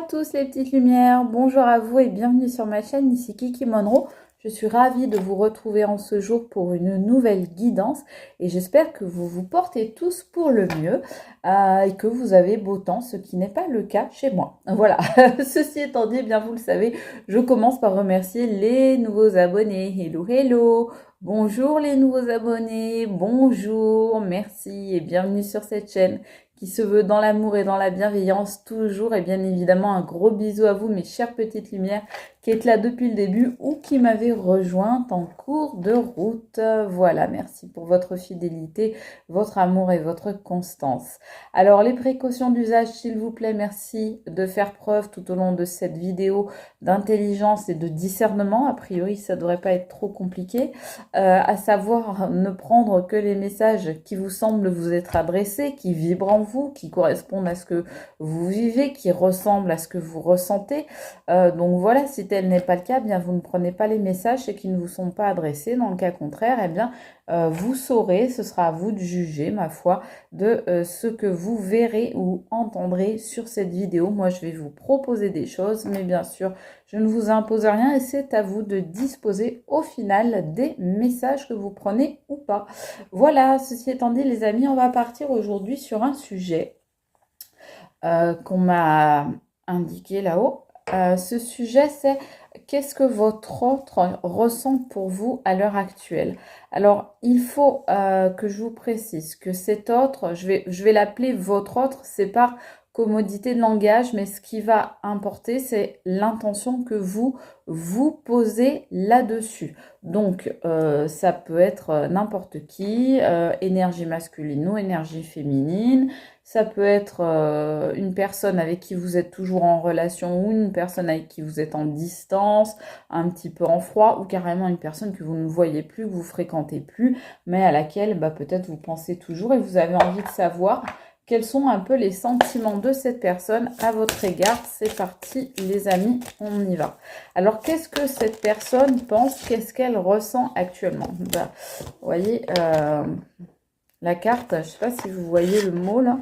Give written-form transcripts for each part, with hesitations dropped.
tous les petites lumières, bonjour à vous et bienvenue sur ma chaîne, ici Kiki Monroe. Je suis ravie de vous retrouver en ce jour pour une nouvelle guidance et j'espère que vous vous portez tous pour le mieux et que vous avez beau temps, ce qui n'est pas le cas chez moi. Voilà, ceci étant dit, eh bien vous le savez, je commence par remercier les nouveaux abonnés. Hello, hello! Bonjour les nouveaux abonnés, bonjour, merci et bienvenue sur cette chaîne qui se veut dans l'amour et dans la bienveillance toujours. Et bien évidemment, un gros bisou à vous, mes chères petites lumières, qui êtes là depuis le début ou qui m'avez rejointe en cours de route. Voilà, merci pour votre fidélité, votre amour et votre constance. Alors, les précautions d'usage, s'il vous plaît, merci de faire preuve tout au long de cette vidéo d'intelligence et de discernement. A priori, ça ne devrait pas être trop compliqué. À savoir ne prendre que les messages qui vous semblent vous être adressés, qui vibrent en vous, qui correspondent à ce que vous vivez, qui ressemblent à ce que vous ressentez. Donc voilà, si tel n'est pas le cas, eh bien vous ne prenez pas les messages qui ne vous sont pas adressés. Dans le cas contraire, eh bien vous saurez, ce sera à vous de juger, ma foi, de ce que vous verrez ou entendrez sur cette vidéo. Moi, je vais vous proposer des choses, mais bien sûr, je ne vous impose rien et c'est à vous de disposer au final des messages que vous prenez ou pas. Voilà, ceci étant dit, les amis, on va partir aujourd'hui sur un sujet qu'on m'a indiqué là-haut. Ce sujet, c'est qu'est-ce que votre autre ressent pour vous à l'heure actuelle? Alors, il faut que je vous précise que cet autre, je vais l'appeler votre autre, c'est par commodité de langage, mais ce qui va importer, c'est l'intention que vous posez là-dessus. Donc, ça peut être n'importe qui, énergie masculine ou énergie féminine. Ça peut être une personne avec qui vous êtes toujours en relation ou une personne avec qui vous êtes en distance, un petit peu en froid, ou carrément une personne que vous ne voyez plus, que vous fréquentez plus, mais à laquelle peut-être vous pensez toujours et vous avez envie de savoir quels sont un peu les sentiments de cette personne à votre égard. C'est parti les amis, on y va. Alors qu'est-ce que cette personne pense, qu'est-ce qu'elle ressent actuellement? Vous voyez, la carte, je ne sais pas si vous voyez le mot là.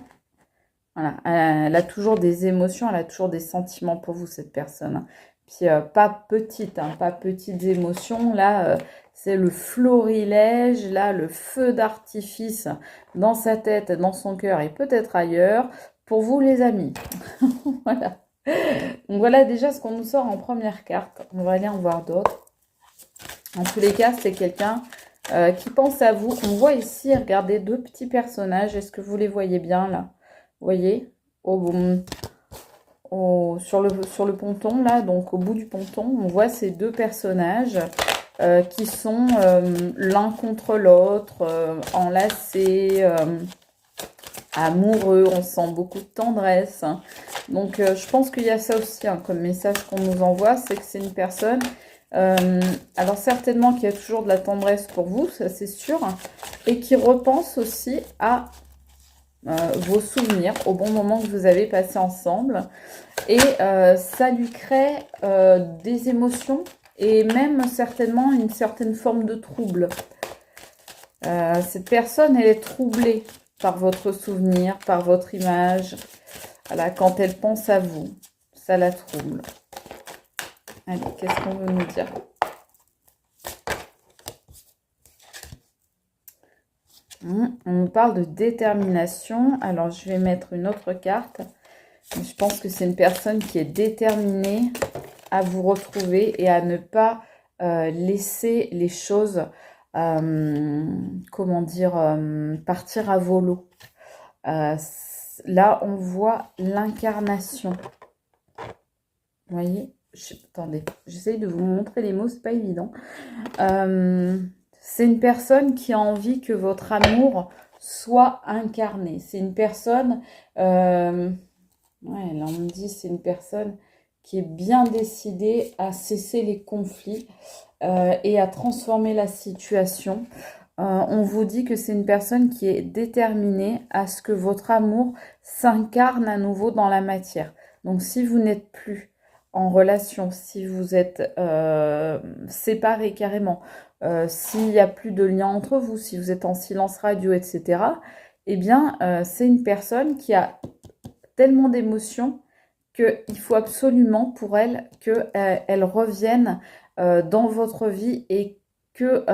Voilà, elle a toujours des émotions, elle a toujours des sentiments pour vous, cette personne. Puis pas petite, pas petites émotions. Là, c'est le florilège, là, le feu d'artifice dans sa tête, dans son cœur et peut-être ailleurs. Pour vous, les amis. Voilà. Donc voilà déjà ce qu'on nous sort en première carte. On va aller en voir d'autres. En tous les cas, c'est quelqu'un qui pense à vous. On voit ici, regardez, deux petits personnages. Est-ce que vous les voyez bien là? Vous voyez, sur le ponton, là, donc au bout du ponton, on voit ces deux personnages qui sont l'un contre l'autre, enlacés, amoureux, on sent beaucoup de tendresse. Donc, je pense qu'il y a ça aussi comme message qu'on nous envoie, c'est que c'est une personne, alors certainement qu'il y a toujours de la tendresse pour vous, ça c'est sûr, et qui repense aussi à vos souvenirs au bon moment que vous avez passé ensemble et ça lui crée des émotions et même certainement une certaine forme de trouble. Cette personne, elle est troublée par votre souvenir, par votre image. Voilà, quand elle pense à vous, ça la trouble. Allez, qu'est-ce qu'on veut nous dire ? On nous parle de détermination. Alors, je vais mettre une autre carte. Je pense que c'est une personne qui est déterminée à vous retrouver et à ne pas laisser les choses, comment dire, partir à volo. Là, on voit l'incarnation. Vous voyez? Attendez, j'essaye de vous montrer les mots, c'est pas évident. C'est une personne qui a envie que votre amour soit incarné. C'est une personne, là on me dit, c'est une personne qui est bien décidée à cesser les conflits et à transformer la situation. On vous dit que c'est une personne qui est déterminée à ce que votre amour s'incarne à nouveau dans la matière. Donc si vous n'êtes plus en relation, si vous êtes séparés carrément, s'il n'y a plus de lien entre vous, si vous êtes en silence radio, etc., eh bien, c'est une personne qui a tellement d'émotions qu'il faut absolument pour elle qu'elle revienne dans votre vie et que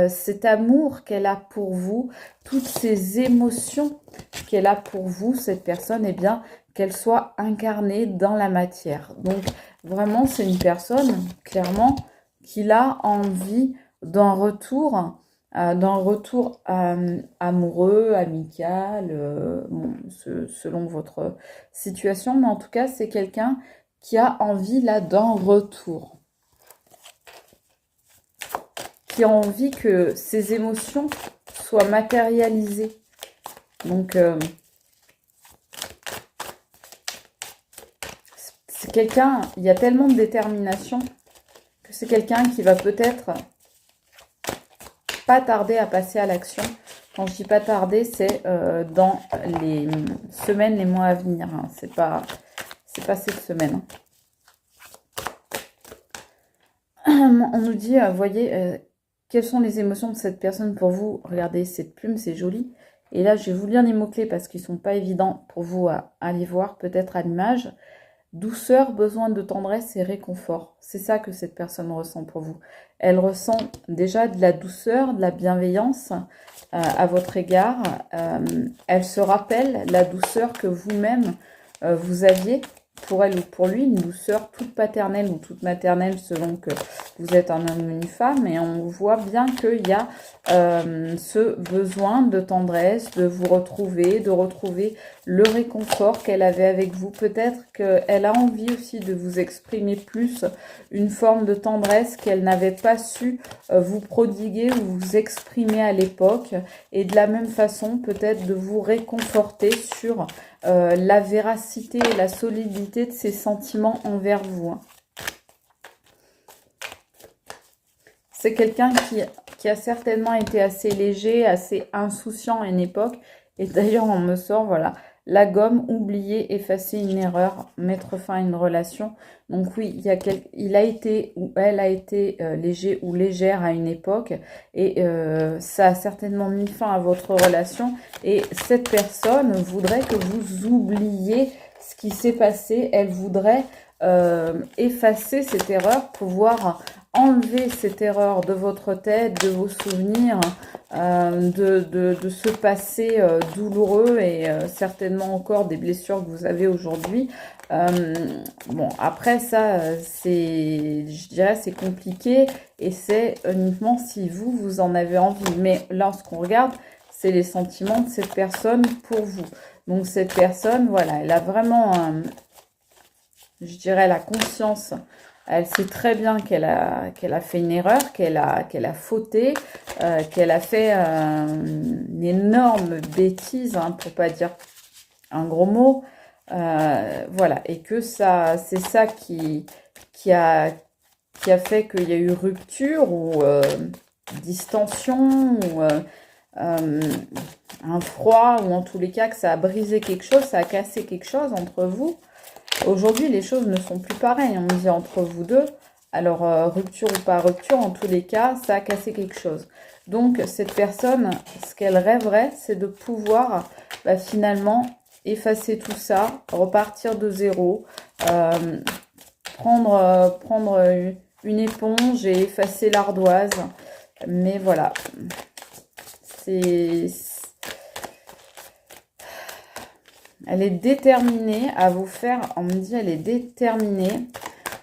cet amour qu'elle a pour vous, toutes ces émotions qu'elle a pour vous, cette personne, eh bien, qu'elle soit incarnée dans la matière. Donc, vraiment, c'est une personne, clairement, qui a envie d'un retour amoureux, amical, bon, selon votre situation, mais en tout cas, c'est quelqu'un qui a envie là d'un retour, qui a envie que ses émotions soient matérialisées. Donc, c'est quelqu'un, il y a tellement de détermination que c'est quelqu'un qui va peut-être pas tarder à passer à l'action. Quand je dis pas tarder, c'est dans les semaines, les mois à venir. Hein. C'est pas cette semaine. Hein. On nous dit, voyez, quelles sont les émotions de cette personne pour vous? Regardez, cette plume, c'est joli. Et là, je vais vous lire les mots-clés parce qu'ils ne sont pas évidents pour vous à aller voir, peut-être à l'image. Douceur, besoin de tendresse et réconfort. C'est ça que cette personne ressent pour vous. Elle ressent déjà de la douceur, de la bienveillance à votre égard. Elle se rappelle la douceur que vous-même vous aviez pour elle ou pour lui, une douceur toute paternelle ou toute maternelle selon que vous êtes un homme ou une femme. Et on voit bien qu'il y a ce besoin de tendresse, de vous retrouver, de retrouver le réconfort qu'elle avait avec vous. Peut-être qu'elle a envie aussi de vous exprimer plus une forme de tendresse qu'elle n'avait pas su vous prodiguer ou vous exprimer à l'époque. Et de la même façon, peut-être de vous réconforter sur la véracité et la solidité de ses sentiments envers vous. Hein. C'est quelqu'un qui a certainement été assez léger, assez insouciant à une époque. Et d'ailleurs, on me sort, voilà, la gomme, oublier, effacer une erreur, mettre fin à une relation. Donc oui, il a été ou elle a été léger ou légère à une époque. Et ça a certainement mis fin à votre relation. Et cette personne voudrait que vous oubliez ce qui s'est passé. Elle voudrait effacer cette erreur, pouvoir enlever cette erreur de votre tête, de vos souvenirs, de ce passé douloureux et certainement encore des blessures que vous avez aujourd'hui. Bon, après ça, je dirais, c'est compliqué et c'est uniquement si vous en avez envie. Mais là, ce qu'on regarde, c'est les sentiments de cette personne pour vous. Donc, cette personne, voilà, elle a vraiment, je dirais, la conscience. Elle sait très bien qu'elle a fait une erreur, qu'elle a fauté, qu'elle a fait une énorme bêtise, hein, pour pas dire un gros mot. Voilà, et que c'est ça qui a fait qu'il y a eu rupture ou distension ou un froid, ou en tous les cas que ça a brisé quelque chose, ça a cassé quelque chose entre vous. Aujourd'hui, les choses ne sont plus pareilles, on me dit, entre vous deux. Alors, rupture ou pas rupture, en tous les cas, ça a cassé quelque chose. Donc, cette personne, ce qu'elle rêverait, c'est de pouvoir finalement effacer tout ça, repartir de zéro, prendre une éponge et effacer l'ardoise. Mais voilà, elle est déterminée à vous faire, on me dit, elle est déterminée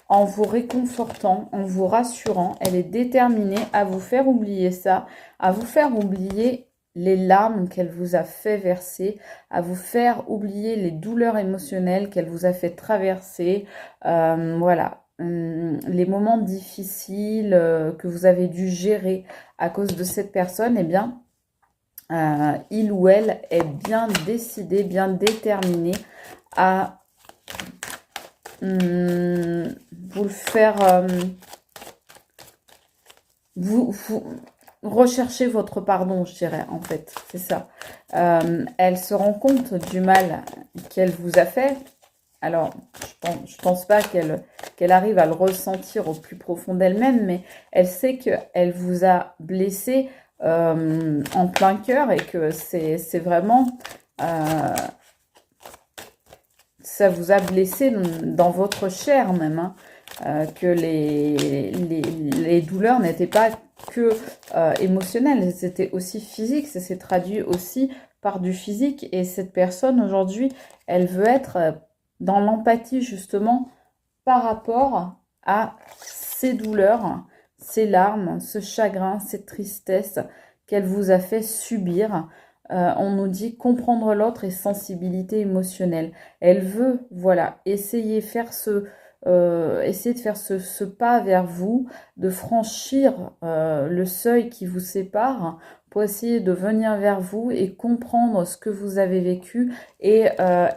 en vous réconfortant, en vous rassurant. Elle est déterminée à vous faire oublier ça, à vous faire oublier les larmes qu'elle vous a fait verser, à vous faire oublier les douleurs émotionnelles qu'elle vous a fait traverser. Voilà, les moments difficiles que vous avez dû gérer à cause de cette personne, eh bien, il ou elle est bien décidé, bien déterminé à vous le faire, vous rechercher votre pardon, je dirais, en fait, c'est ça. Elle se rend compte du mal qu'elle vous a fait. Alors, je pense pas qu'elle arrive à le ressentir au plus profond d'elle-même, mais elle sait qu'elle vous a blessé en plein cœur et que c'est vraiment ça vous a blessé dans votre chair même, hein, que les douleurs n'étaient pas que émotionnelles, c'était aussi physique, ça s'est traduit aussi par du physique. Et cette personne aujourd'hui, elle veut être dans l'empathie justement par rapport à ces douleurs, ces larmes, ce chagrin, cette tristesse qu'elle vous a fait subir. On nous dit comprendre l'autre et sensibilité émotionnelle. Elle veut, voilà, essayer de faire ce pas vers vous, de franchir le seuil qui vous sépare pour essayer de venir vers vous et comprendre ce que vous avez vécu et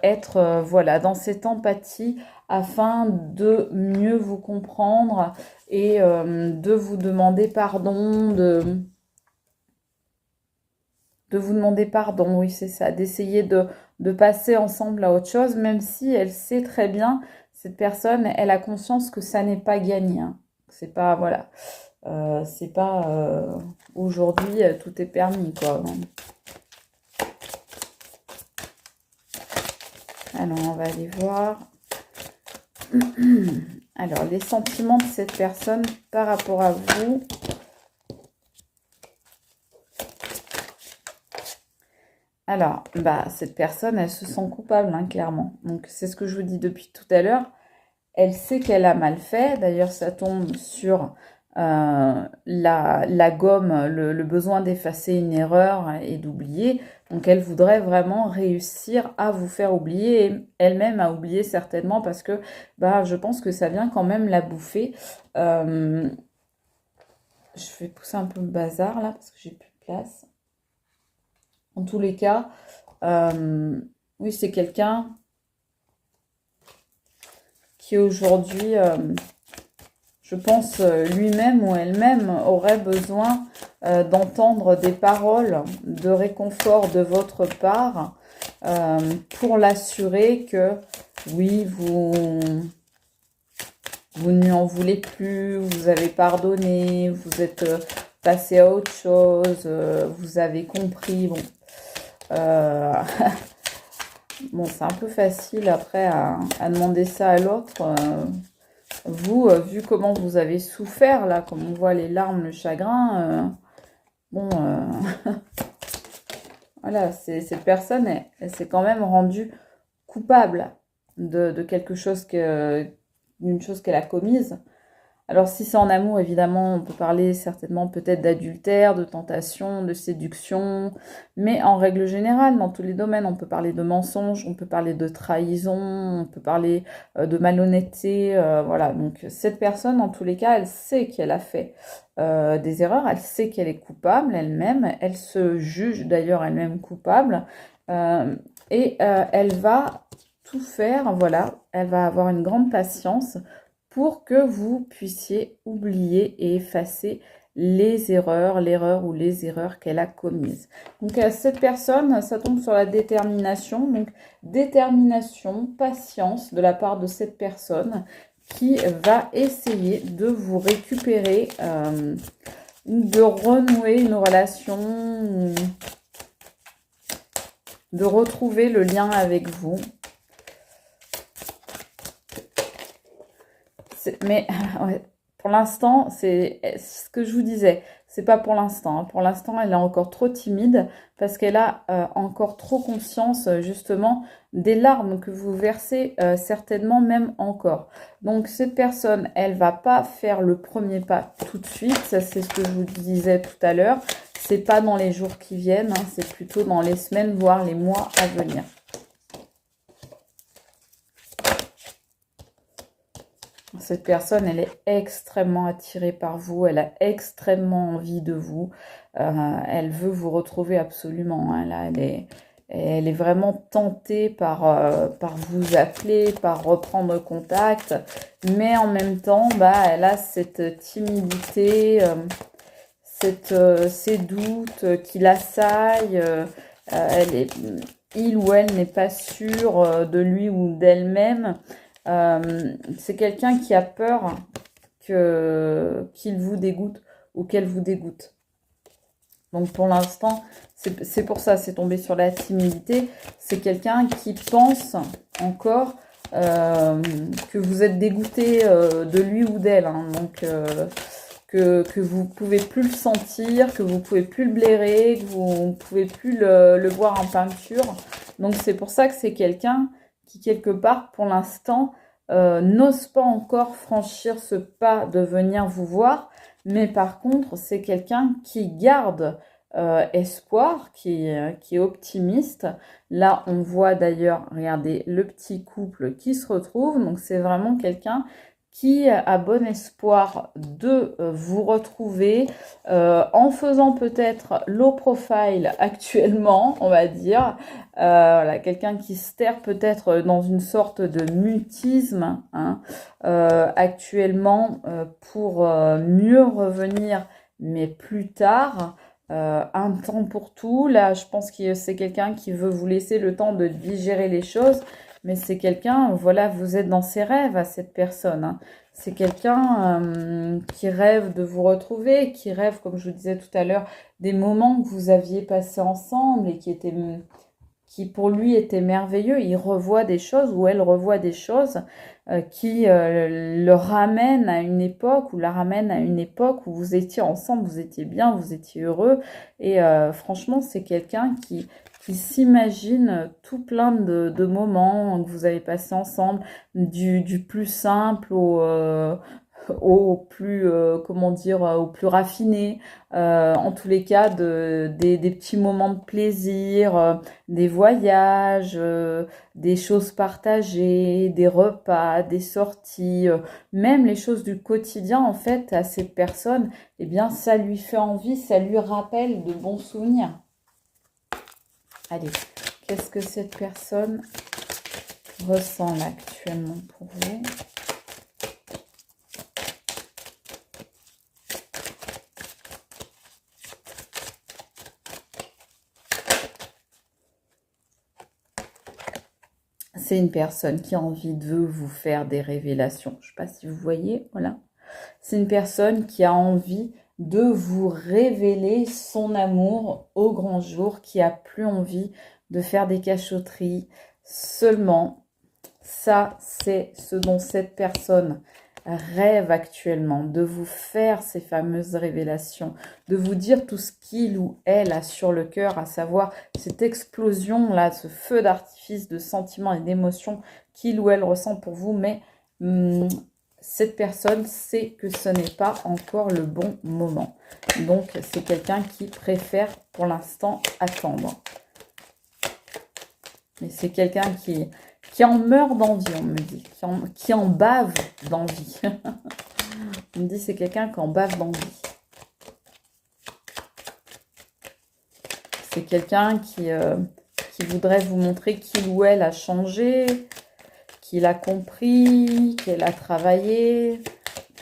être, voilà, dans cette empathie afin de mieux vous comprendre et de vous demander pardon, de vous demander pardon, oui, c'est ça, d'essayer de passer ensemble à autre chose, même si elle sait très bien, cette personne, elle a conscience que ça n'est pas gagné, hein. C'est pas, voilà, c'est pas aujourd'hui, tout est permis, quoi. Alors, on va aller voir. Alors, les sentiments de cette personne par rapport à vous. Alors, cette personne, elle se sent coupable, hein, clairement. Donc, c'est ce que je vous dis depuis tout à l'heure. Elle sait qu'elle a mal fait. D'ailleurs, ça tombe sur la gomme, le besoin d'effacer une erreur et d'oublier. Donc, elle voudrait vraiment réussir à vous faire oublier et elle-même à oublier certainement parce que je pense que ça vient quand même la bouffer. Je vais pousser un peu le bazar là parce que j'ai plus de place. En tous les cas, oui, c'est quelqu'un qui aujourd'hui, je pense, lui-même ou elle-même aurait besoin d'entendre des paroles de réconfort de votre part pour l'assurer que, oui, vous ne lui en voulez plus, vous avez pardonné, vous êtes passé à autre chose, vous avez compris, bon. Bon, c'est un peu facile après à demander ça à l'autre. Vous, vu comment vous avez souffert, là, comme on voit les larmes, le chagrin, bon, voilà, cette personne, elle s'est quand même rendue coupable de quelque chose d'une chose qu'elle a commise. Alors, si c'est en amour, évidemment, on peut parler certainement peut-être d'adultère, de tentation, de séduction. Mais en règle générale, dans tous les domaines, on peut parler de mensonge, on peut parler de trahison, on peut parler de malhonnêteté. Voilà, donc cette personne, en tous les cas, elle sait qu'elle a fait des erreurs, elle sait qu'elle est coupable elle-même, elle se juge d'ailleurs elle-même coupable. Et elle va tout faire, voilà, elle va avoir une grande patience pour que vous puissiez oublier et effacer l'erreur ou les erreurs qu'elle a commises. Donc cette personne, ça tombe sur la détermination. Donc détermination, patience de la part de cette personne qui va essayer de vous récupérer, de renouer une relation, de retrouver le lien avec vous. Mais ouais, pour l'instant, c'est ce que je vous disais. C'est pas pour l'instant, hein. Pour l'instant, elle est encore trop timide parce qu'elle a encore trop conscience justement des larmes que vous versez certainement même encore. Donc cette personne, elle va pas faire le premier pas tout de suite. Ça, c'est ce que je vous disais tout à l'heure. C'est pas dans les jours qui viennent, hein, c'est plutôt dans les semaines, voire les mois à venir. Cette personne, elle est extrêmement attirée par vous, elle a extrêmement envie de vous, elle veut vous retrouver absolument, hein. Là, elle est vraiment tentée par vous appeler, par reprendre contact, mais en même temps, elle a cette timidité, ces doutes qui l'assaillent, il ou elle n'est pas sûr de lui ou d'elle-même. C'est quelqu'un qui a peur qu'il vous dégoûte ou qu'elle vous dégoûte. Donc pour l'instant, c'est pour ça, c'est tombé sur la timidité. C'est quelqu'un qui pense encore que vous êtes dégoûté de lui ou d'elle. Hein. Donc, que vous ne pouvez plus le sentir, que vous ne pouvez plus le blairer, que vous ne pouvez plus le voir en peinture. Donc, c'est pour ça que c'est quelqu'un qui, quelque part, pour l'instant, n'ose pas encore franchir ce pas de venir vous voir. Mais par contre, c'est quelqu'un qui garde espoir, qui est optimiste. Là, on voit d'ailleurs, regardez, le petit couple qui se retrouve. Donc, c'est vraiment quelqu'un qui a bon espoir de vous retrouver en faisant peut-être low profile actuellement, on va dire. Voilà, quelqu'un qui se terre peut-être dans une sorte de mutisme hein, actuellement pour mieux revenir, mais plus tard. Un temps pour tout. Là, je pense que c'est quelqu'un qui veut vous laisser le temps de digérer les choses, mais c'est quelqu'un, voilà, vous êtes dans ses rêves à cette personne. Hein. C'est quelqu'un qui rêve de vous retrouver, qui rêve, comme je vous disais tout à l'heure, des moments que vous aviez passés ensemble et qui pour lui étaient merveilleux. Il revoit des choses ou elle revoit des choses qui le ramènent à une époque ou la ramènent à une époque où vous étiez ensemble, vous étiez bien, vous étiez heureux. Et franchement, c'est quelqu'un qui s'imagine tout plein de moments que vous avez passés ensemble, du plus simple au plus, comment dire, au plus raffiné. En tous les cas, des petits moments de plaisir, des voyages, des choses partagées, des repas, des sorties, même les choses du quotidien, en fait, à cette personne, eh bien, ça lui fait envie, ça lui rappelle de bons souvenirs. Allez, qu'est-ce que cette personne ressent là actuellement pour vous ? C'est une personne qui a envie de vous faire des révélations. Je ne sais pas si vous voyez, voilà. C'est une personne qui a envie de vous révéler son amour au grand jour, qui a plus envie de faire des cachotteries. Seulement, ça, c'est ce dont cette personne rêve actuellement, de vous faire ces fameuses révélations, de vous dire tout ce qu'il ou elle a sur le cœur, à savoir cette explosion-là, ce feu d'artifice de sentiments et d'émotions qu'il ou elle ressent pour vous, mais cette personne sait que ce n'est pas encore le bon moment. Donc, c'est quelqu'un qui préfère pour l'instant attendre. Mais c'est quelqu'un qui en meurt d'envie, on me dit, qui en bave d'envie. On me dit c'est quelqu'un qui en bave d'envie. C'est quelqu'un qui voudrait vous montrer qu'il ou elle a changé, qu'il a compris, qu'elle a travaillé,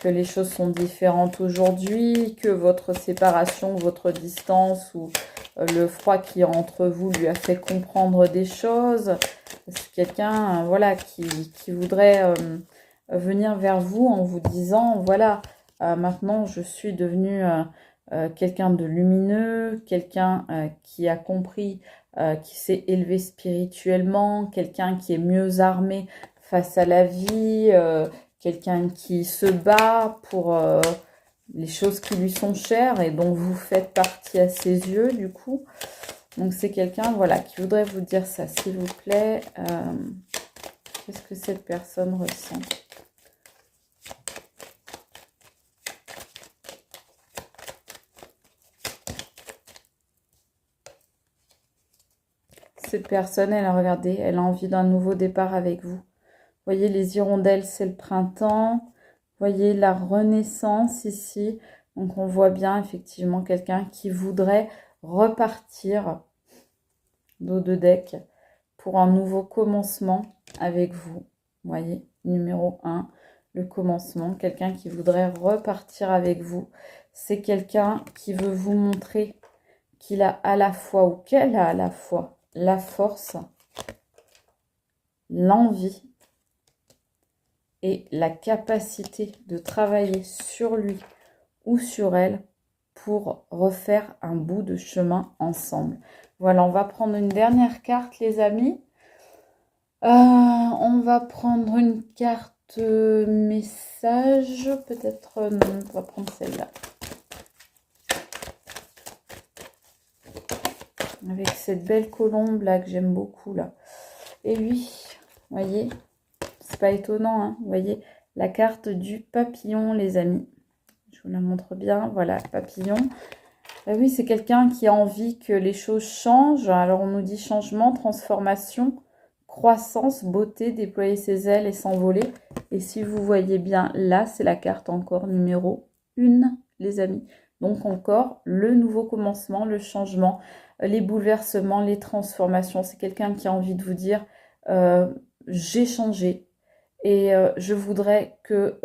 que les choses sont différentes aujourd'hui, que votre séparation, votre distance ou le froid qui est entre vous lui a fait comprendre des choses. C'est quelqu'un voilà, qui voudrait venir vers vous en vous disant, voilà, maintenant je suis devenu quelqu'un de lumineux, quelqu'un qui a compris, qui s'est élevé spirituellement, quelqu'un qui est mieux armé face à la vie, quelqu'un qui se bat pour les choses qui lui sont chères et dont vous faites partie à ses yeux, du coup. Donc, c'est quelqu'un, voilà, qui voudrait vous dire ça, s'il vous plaît. Qu'est-ce que cette personne ressent ? Cette personne, elle a regardé, elle a envie d'un nouveau départ avec vous. Vous voyez, les hirondelles, c'est le printemps. Vous voyez la renaissance ici. Donc, on voit bien effectivement quelqu'un qui voudrait repartir dos de deck pour un nouveau commencement avec vous. Vous voyez, numéro 1, le commencement. Quelqu'un qui voudrait repartir avec vous. C'est quelqu'un qui veut vous montrer qu'il a à la fois, ou qu'elle a à la fois, la force, l'envie et la capacité de travailler sur lui ou sur elle pour refaire un bout de chemin ensemble. Voilà, on va prendre une dernière carte, les amis. On va prendre une carte message. Peut-être non, on va prendre celle-là. Avec cette belle colombe là que j'aime beaucoup là. Et oui, vous voyez, c'est pas étonnant, hein, vous voyez, la carte du papillon, les amis. Je vous la montre bien, voilà, papillon. Ben oui, c'est quelqu'un qui a envie que les choses changent. Alors, on nous dit changement, transformation, croissance, beauté, déployer ses ailes et s'envoler. Et si vous voyez bien, là, c'est la carte encore numéro 1, les amis. Donc, encore le nouveau commencement, le changement, les bouleversements, les transformations. C'est quelqu'un qui a envie de vous dire, j'ai changé. Et je voudrais que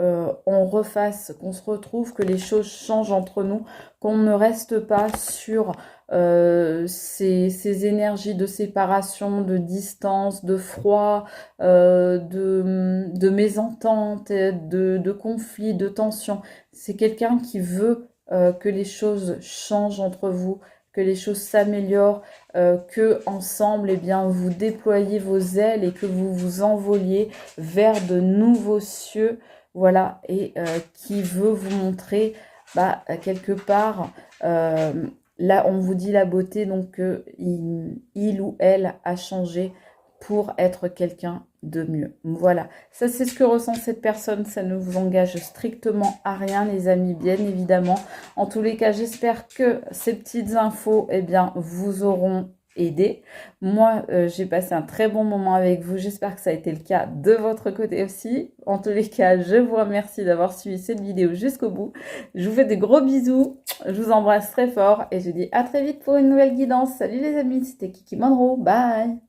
on refasse, qu'on se retrouve, que les choses changent entre nous, qu'on ne reste pas sur ces énergies de séparation, de distance, de froid, de mésentente, de conflits, de tensions. C'est quelqu'un qui veut que les choses changent entre vous, que les choses s'améliorent, que ensemble, eh bien, vous déployiez vos ailes et que vous vous envoliez vers de nouveaux cieux, voilà, et qui veut vous montrer, bah, quelque part, là, on vous dit la beauté, donc il ou elle a changé pour être quelqu'un de mieux. Voilà, ça c'est ce que ressent cette personne, ça ne vous engage strictement à rien, les amis, bien évidemment. En tous les cas, j'espère que ces petites infos, eh bien, vous auront aidé. Moi, j'ai passé un très bon moment avec vous. J'espère que ça a été le cas de votre côté aussi. En tous les cas, je vous remercie d'avoir suivi cette vidéo jusqu'au bout. Je vous fais des gros bisous. Je vous embrasse très fort et je vous dis à très vite pour une nouvelle guidance. Salut les amis, c'était Kiki Monroe. Bye!